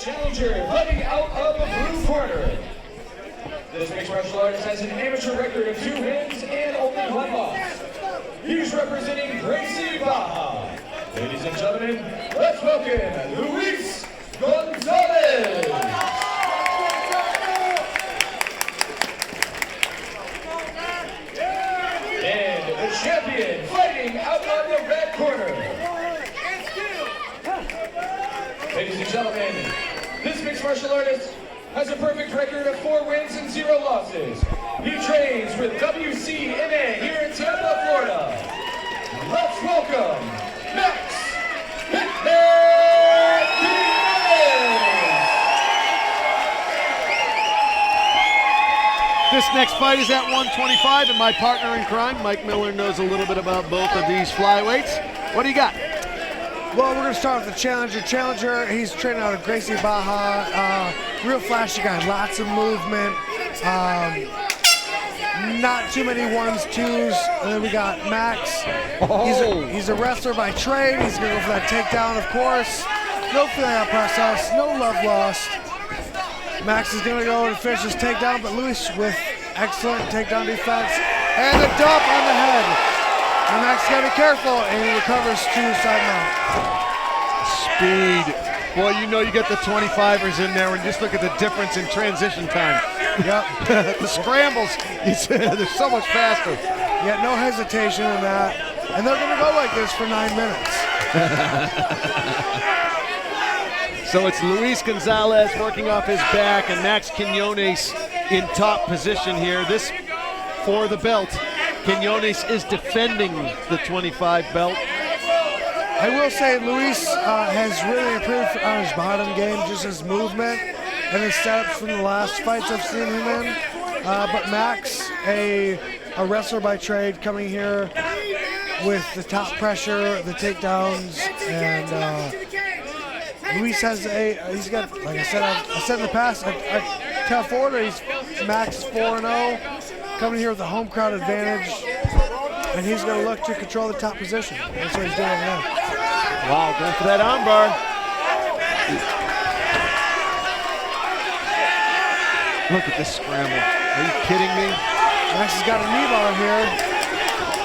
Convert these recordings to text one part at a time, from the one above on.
challenger fighting out of the blue corner. This mixed martial artist has an amateur record of 2 wins and only 1 loss. He's representing Gracie Baja. Ladies and gentlemen, let's welcome Luis Gonzalez. And the champion fighting out of the red corner. Ladies and gentlemen, this mixed martial artist has a perfect record of 4 wins and 0 losses. He trains with WCFL here in Tampa, Florida. Let's welcome Max This next fight is at 125, and my partner in crime, Mike Miller, knows a little bit about both of these flyweights. What do you got? Well, we're going to start with the challenger. He's training out of Gracie Baja. Real flashy guy, lots of movement. Not too many 1s, 2s. And then we got Max. He's a wrestler by trade. He's going to go for that takedown, of course. No feeling out process, no love lost. Max is going to go and finish his takedown, but Luis with excellent takedown defense. And a dump on the head. And Max got to be careful, and he recovers to side mount. Speed. Boy, you know you get the 25ers in there, and just look at the difference in transition time. Yep. The scrambles, they're so much faster. Yeah, no hesitation in that. And they're going to go like this for 9 minutes. So it's Luis Gonzalez working off his back, and Max Quinones in top position here. This for the belt. Quinones is defending the 25 belt. I will say Luis has really improved on his bottom game, just his movement and his steps from the last fights I've seen him in. But Max, a wrestler by trade, coming here with the top pressure, the takedowns, and Luis has he's got, like I said in the past, a tough order. He's Max 4-0. Coming here with a home crowd advantage, and he's going to look to control the top position. That's what he's doing now. Wow, going for that armbar. Look at this scramble. Are you kidding me? Max has got a knee bar here.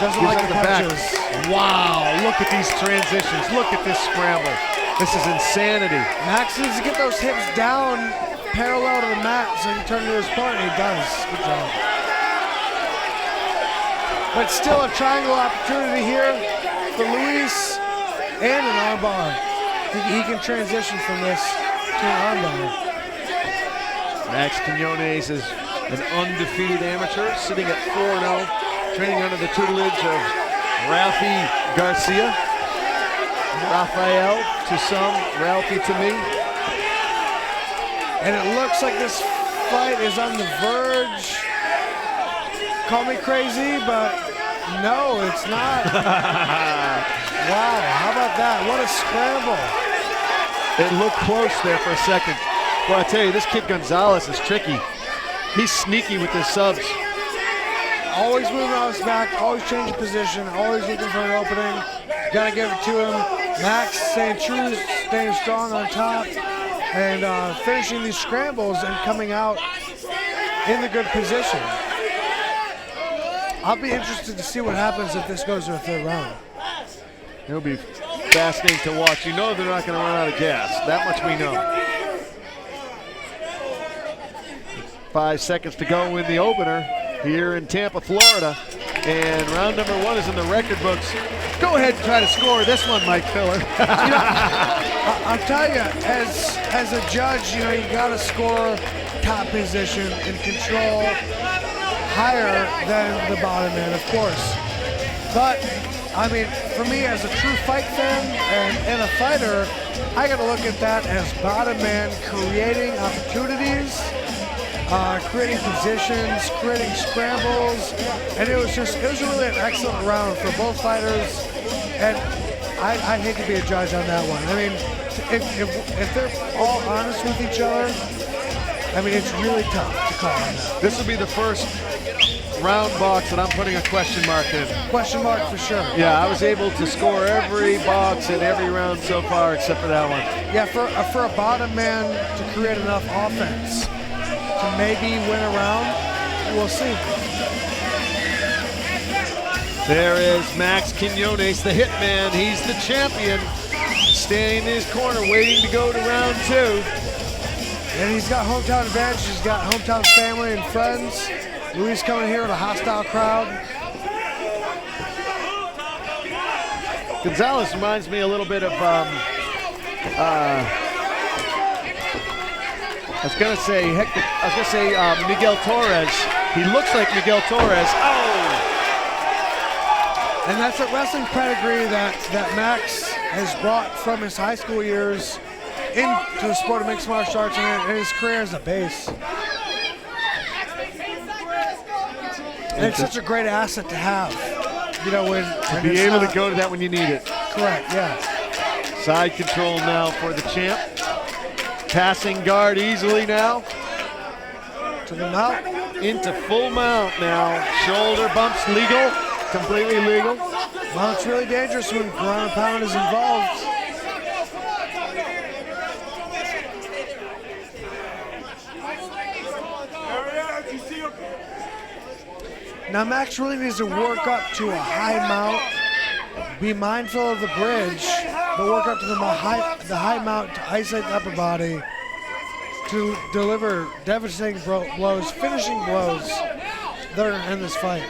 Doesn't like the punches. Wow, look at these transitions. Look at this scramble. This is insanity. Max needs to get those hips down parallel to the mat so he can turn to his point, and he does. Good job. But still a triangle opportunity here for Luis and an armbar. He can transition from this to an armbar. Max Quinones is an undefeated amateur, sitting at 4-0, training under the tutelage of Rafi Garcia. Rafael to some, Ralphie to me. And it looks like this fight is on the verge. Call me crazy, but no, it's not. Wow, how about that? What a scramble. It looked close there for a second. Well, I tell you, this kid Gonzalez is tricky. He's sneaky with his subs. Always moving on his back, always changing position, always looking for an opening. Gotta give it to him. Max staying true, staying strong on top, and finishing these scrambles and coming out in the good position. I'll be interested to see what happens if this goes to a 3rd round. It'll be fascinating to watch. You know they're not going to run out of gas. That much we know. 5 seconds to go in the opener here in Tampa, Florida. And round number 1 is in the record books. Go ahead and try to score this one, Mike Filler. I'll tell you, as a judge, you got to score top position and control higher than the bottom end, of course. But, I mean, for me as a true fight fan and a fighter, I got to look at that as bottom man creating opportunities, creating positions, creating scrambles, and it was really an excellent round for both fighters. And I hate to be a judge on that one. I mean, if they're all honest with each other, I mean, it's really tough to call on that. This will be the first round box that I'm putting a question mark in. Question mark for sure. Yeah, I was able to score every box in every round so far except for that one. Yeah, for a bottom man to create enough offense to maybe win a round, we'll see. There is Max Quinones, the hitman. He's the champion. Staying in his corner, waiting to go to round 2. And he's got hometown advantage. He's got hometown family and friends. Luis coming here with a hostile crowd. Gonzalez reminds me a little bit of, I was gonna say Miguel Torres. He looks like Miguel Torres. Oh! And that's a wrestling pedigree that Max has brought from his high school years into the sport of mixed martial arts and his career as a base. And it's such a great asset to have, you know, when to be able to go to that when you need it. Correct, yeah. Side control now for the champ. Passing guard easily now. To the mount. Into full mount now. Shoulder bumps legal, completely legal. Well, it's really dangerous when ground and pound is involved. Now Max really needs to work up to a high mount, be mindful of the bridge, but work up to the high mount to isolate the upper body to deliver devastating blows, finishing blows that are going to end this fight.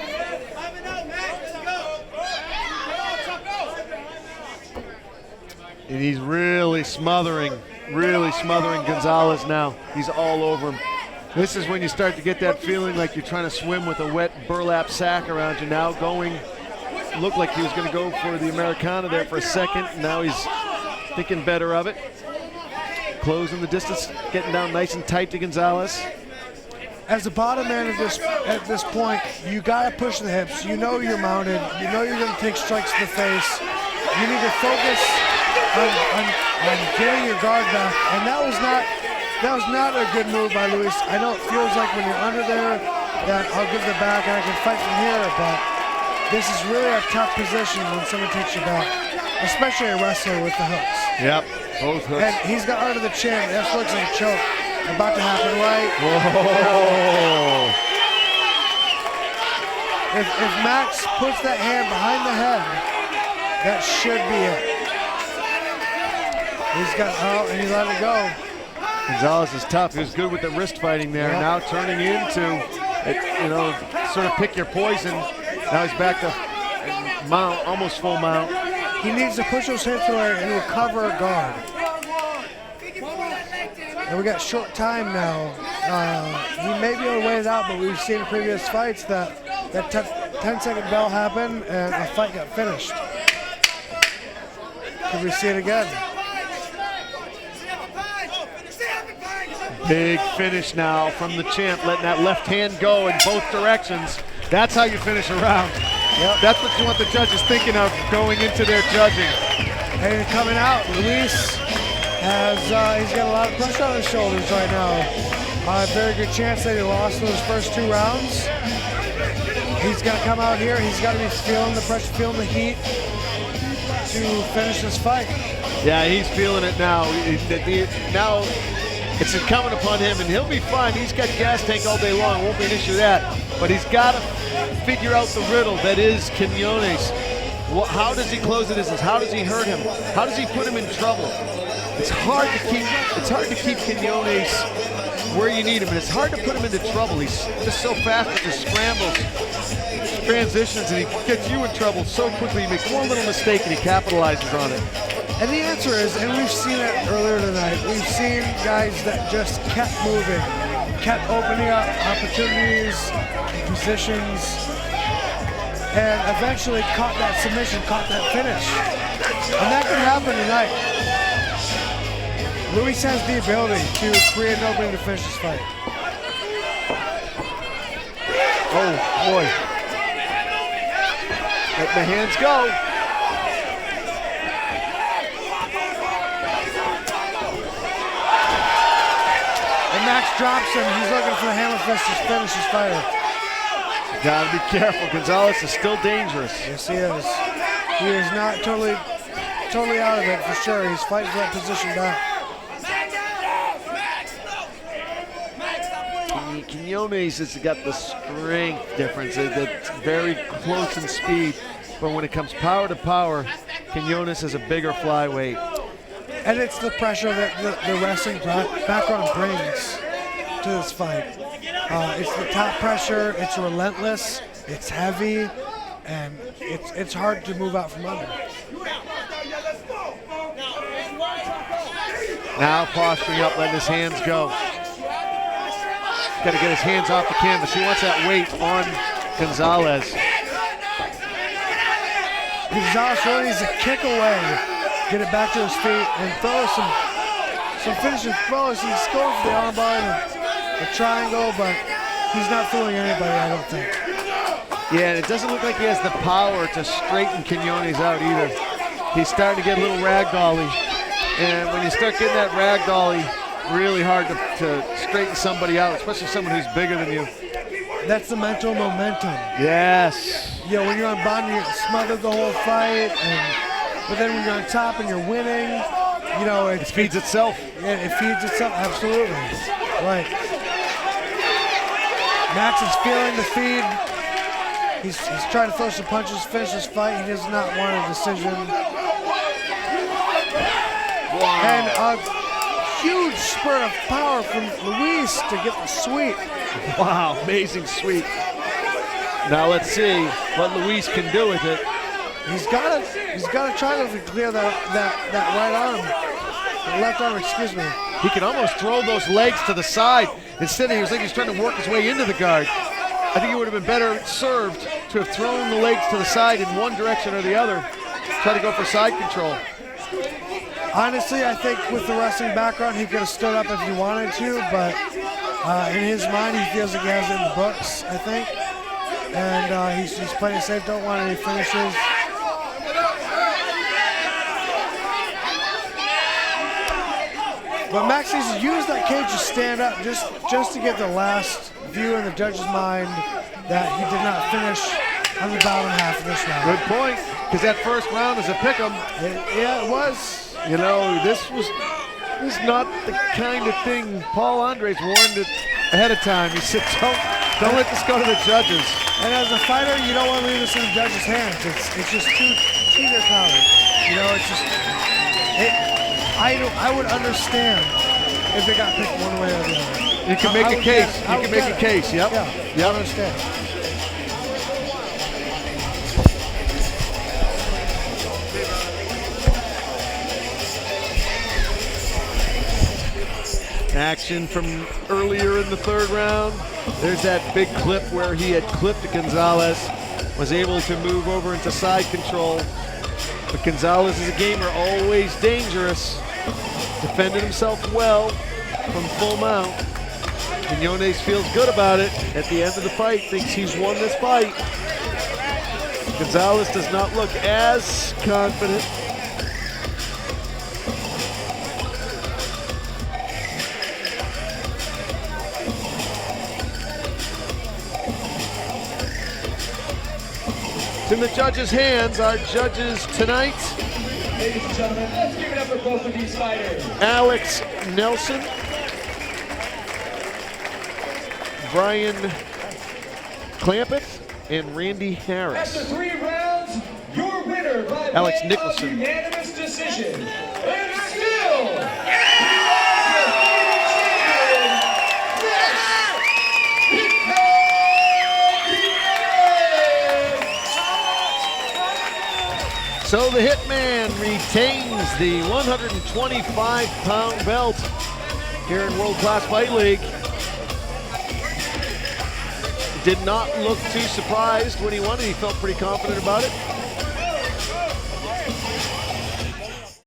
And he's really smothering Gonzalez now. He's all over him. This is when you start to get that feeling like you're trying to swim with a wet burlap sack around you. Now looked like he was going to go for the Americana there for a second. Now he's thinking better of it. Closing the distance, getting down nice and tight to Gonzalez. As a bottom man at this point, you got to push the hips. You know you're mounted. You know you're going to take strikes to the face. You need to focus on getting your guard back, and that was not a good move by Luis. I know it feels like when you're under there that I'll give the back and I can fight from here, but this is really a tough position when someone takes your back, especially a wrestler with the hooks. Yep, both hooks. And he's got under the chin. That looks like a choke. About to happen, right? Whoa! If Max puts that hand behind the head, that should be it. He's got out and he let it go. Gonzalez is tough. He was good with the wrist fighting there. Yep. Now turning into, sort of pick your poison. Now he's back to mount, almost full mount. He needs to push those hips away and recover a guard. And we got short time now. He may be able to wait it out, but we've seen in previous fights that 10-second bell happened and the fight got finished. Could we see it again? Big finish now from the champ, letting that left hand go in both directions. That's how you finish a round. Yep. That's what you want the judges thinking of going into their judging. And coming out, Luis he's got a lot of pressure on his shoulders right now. Very good chance that he lost those first 2 rounds. He's got to come out here. He's got to be feeling the pressure, feeling the heat to finish this fight. Yeah, he's feeling it now. Now it's incumbent upon him, and he'll be fine. He's got gas tank all day long. Won't be an issue that. But he's got to figure out the riddle that is Quinones. How does he close the distance? How does he hurt him? How does he put him in trouble? It's hard to keep Quinones where you need him, and it's hard to put him into trouble. He's just so fast with his scrambles, transitions, and he gets you in trouble so quickly. He makes one little mistake and he capitalizes on it. And the answer is, and we've seen it earlier tonight, we've seen guys that just kept moving, kept opening up opportunities, positions, and eventually caught that submission, caught that finish. And that can happen tonight. Luis has the ability to create an opening to finish this fight. Oh, boy. Let the hands go. And Max drops him. He's looking for the hammer fist to finish his fighter. Gotta be careful. Gonzalez is still dangerous. Yes, he is. He is not totally out of it for sure. He's fighting for that position back. Quinones has got the strength difference. It's very close in speed, but when it comes power to power, Quinones is a bigger flyweight. And it's the pressure that the wrestling background brings to this fight. It's the top pressure. It's relentless. It's heavy, and it's hard to move out from under. Now posturing up, letting his hands go. Got to get his hands off the canvas. He wants that weight on Gonzalez. Gonzalez really needs to kick away, get it back to his feet, and throw some finishing throws. He's going for the armbar and a triangle, but he's not fooling anybody, I don't think. Yeah, and it doesn't look like he has the power to straighten Quinones out either. He's starting to get a little ragdolly, and when you start getting that ragdolly, really hard to straighten somebody out, especially someone who's bigger than you. That's the mental momentum. Yes. Yeah, when you're on bottom, you're smothered the whole fight, but then when you're on top and you're winning, you know, it feeds itself. Yeah, it feeds itself, absolutely. Right. Max is feeling the feed. He's trying to throw some punches, finish this fight. He does not want a decision. Wow. And a huge spurt of power from Luis to get the sweep. Wow, amazing sweep. Now let's see what Luis can do with it. He's got to try to clear that right arm, left arm, excuse me. He can almost throw those legs to the side. Instead, he was like he's trying to work his way into the guard. I think he would have been better served to have thrown the legs to the side in one direction or the other. Try to go for side control. Honestly, I think with the wrestling background, he could have stood up if he wanted to, but in his mind, he feels like he has it in the books, I think. And he's playing it safe, don't want any finishes. But Max needs to use that cage to stand up just to get the last view in the judge's mind that he did not finish on the bottom half of this round. Good point, because that first round was a pick'em. Yeah, it was. You know, this was not the kind of thing Paul Andres warned it ahead of time. He said, don't let this go to the judges. And as a fighter, you don't want to leave this in the judge's hands. It's just too powder. You know, it's just. I would understand if it got picked one way or the other. You can make a case. You can make a case. Yep. Yeah, I understand. Action from earlier in the third round. There's that big clip where he had clipped Gonzalez, was able to move over into side control. But Gonzalez is a gamer, always dangerous. Defended himself well from full mount. Quinones feels good about it. At the end of the fight, thinks he's won this fight. Gonzalez does not look as confident. It's in the judges' hands. Our judges tonight. Ladies and gentlemen, let's give it up for both of these fighters. Alex Nelson, Brian Clampett, and Randy Harris. After 3 rounds, your winner by Alex way Nicholson. of unanimous decision, and still So the Hitman retains the 125-pound belt here in World Class Fight League. Did not look too surprised when he won it. He felt pretty confident about it.